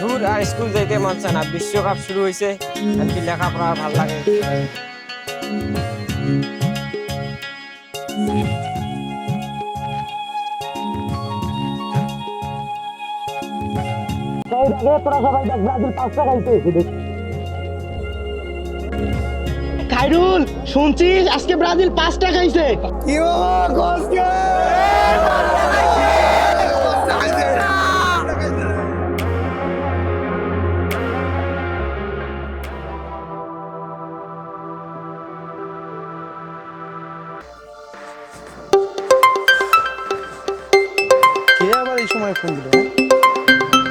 দূর আর স্কুল যাইতে মন চায় না, বিশ্বকাপ শুরু হয়েছে, এমনকি লেখাপড়া ভাল লাগে। খাইরুল, শুনছিস আজকে ব্রাজিল 5টা খাইছে। কে আবার এই সময় ফোন দিল?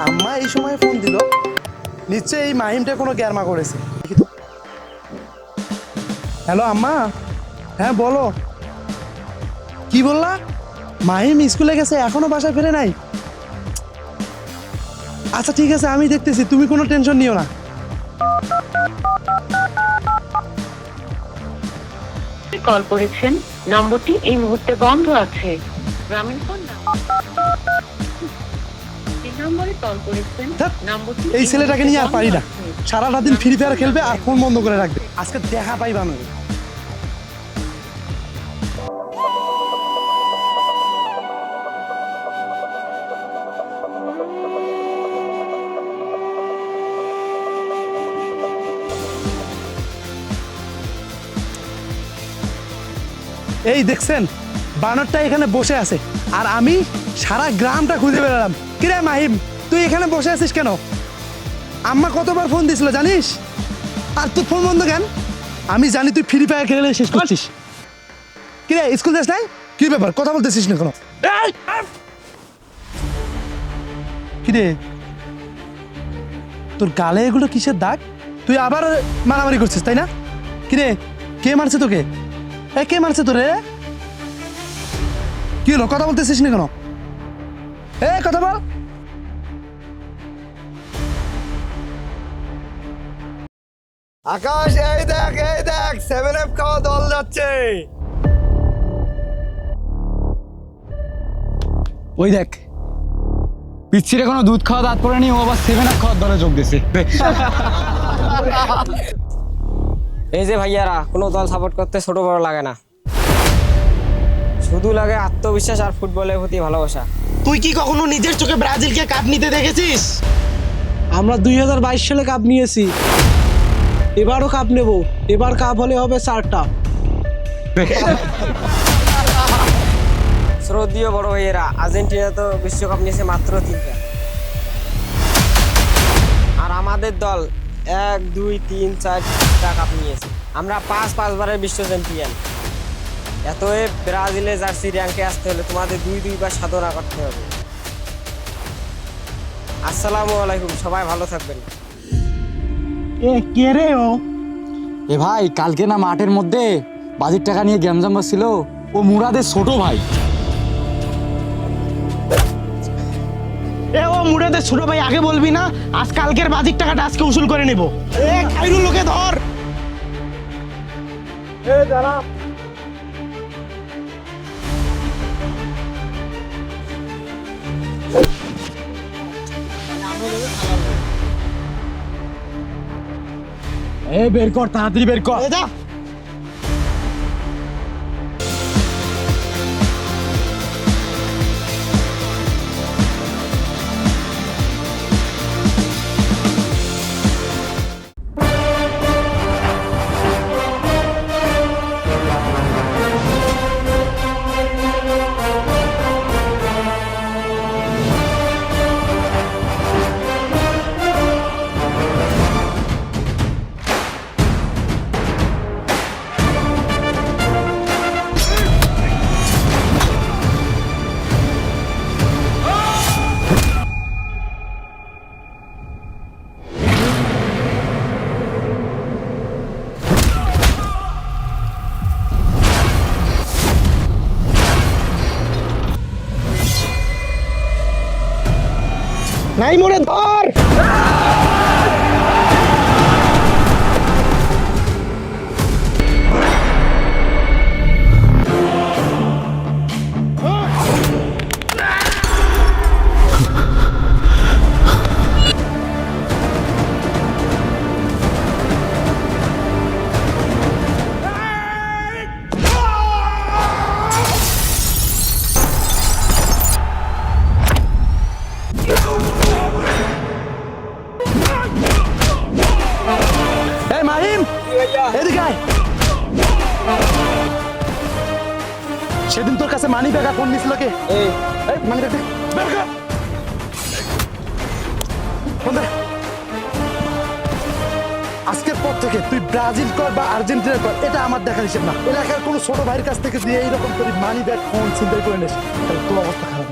আম্মা এই সময় ফোন দিল, নিশ্চয়ই এই মাহিমটা কোনো গ্যারমা করেছে। হ্যালো আম্মা, হ্যাঁ বলো। কি বললা? মাহিম স্কুলে গেছে, এখনো বাসায় ফেরে নাই? আচ্ছা ঠিক আছে, আমি দেখতেছি, তুমি কোনো টেনশন নিও না। কল করেছেন, নম্বরটি এই মুহূর্তে বন্ধ আছে। গ্রামীণ ফোন নম্বরে কল করেছেন, নম্বরটি এই ছেলেটাকে নিয়ে আর পারি না, সারাটা দিন ফ্রি ফায়ার খেলবে আর ফোন বন্ধ করে রাখবে। আজকে দেখা পাইবা না। এই দেখছেন, বানরটা এখানে বসে আছে আর আমি সারা গ্রামটা খুঁজে বেড়ালাম। কিরে মাহিম, তুই এখানে বসে আছিস কেন? আম্মা কতবার ফোন দিছিল জানিস? আর তোর ফোন বন্ধ কেন? আমি জানি তুই ফ্রি ফায়ার খেলে শেষ করছিস। কিরে স্কুল যাস নাই? কি ব্যাপার, কথা বলতেছিস না কেন? কিরে তোর গালে এগুলো কিসের দাগ? তুই আবার মারামারি করছিস তাই না? কিরে কে মারছে তোকে? কে মারছে তোরে? কি হলো, কথা বলতেছিস না কেন? কথা বল। আকাশ, এই দেখ 7 খাওয়া দল যাচ্ছে। ওই দেখ, পিচ্ছিরে কোনো দুধ খাওয়া দাঁত পড়েনি, ও আবার 7 খাওয়ার দলে যোগ দিয়েছে। এই যে ভাইয়ারা, কোনো দল সাপোর্ট করতে ছোট বড় লাগে না, শুধু লাগে আত্মবিশ্বাস আর ফুটবলের প্রতি ভালোবাসা। তুই কি কখনো নিজের চোখে ব্রাজিলকে কাপ নিতে দেখেছিস? আমরা 2022 সালে কাপ নিয়েছি, এবারও কাপ নেব। এবার কাপ হলে হবে 4টা। শ্রদ্ধেয় বড় ভাইয়েরা, আর্জেন্টিনা তো বিশ্বকাপ নিয়েছে মাত্র 3টা, আর আমাদের দল 1 2 3 4টা কাপ নিয়েছে। আমরা 5বারের বিশ্ব চ্যাম্পিয়ন। এতএ ব্রাজিলে জার্সি র্যাঙ্কে আসতে হলে তোমাদের 2বার সাধনা করতে হবে। আসসালামু আলাইকুম, সবাই ভালো থাকবেন। কে রে ও? এ ভাই, কালকে না মাঠের মধ্যে বাজির টাকা নিয়ে গ্যামজাম ছিল, ও মুরাদের ছোট ভাই। ও মুরাদের ছোট ভাই, আগে বলবি না? আজ কালকের বাজির টাকাটা আজকে উসুল করে নেব। খাইরুল, লোকে ধর। দাঁড়া। বের কর, তাড়াতাড়ি বের কর। যা। নাই মোরে ধর। এই মাহিম, এদিকে আয়। সেদিন তোর কাছে মানি ব্যাগ ফোন দিছিল কে? এই এই মানি ব্যাগ বের কর। ফোন দে। আজকের পর থেকে তুই ব্রাজিল কর বা আর্জেন্টিনা কর, এটা আমার দেখার হিসেব না। এলাকার কোনো ছোট ভাইয়ের কাছ থেকে দিয়ে এইরকম তোর মানি ব্যাগ ফোন ছিনতাই করে নিস, তাহলে তোর অবস্থা খারাপ।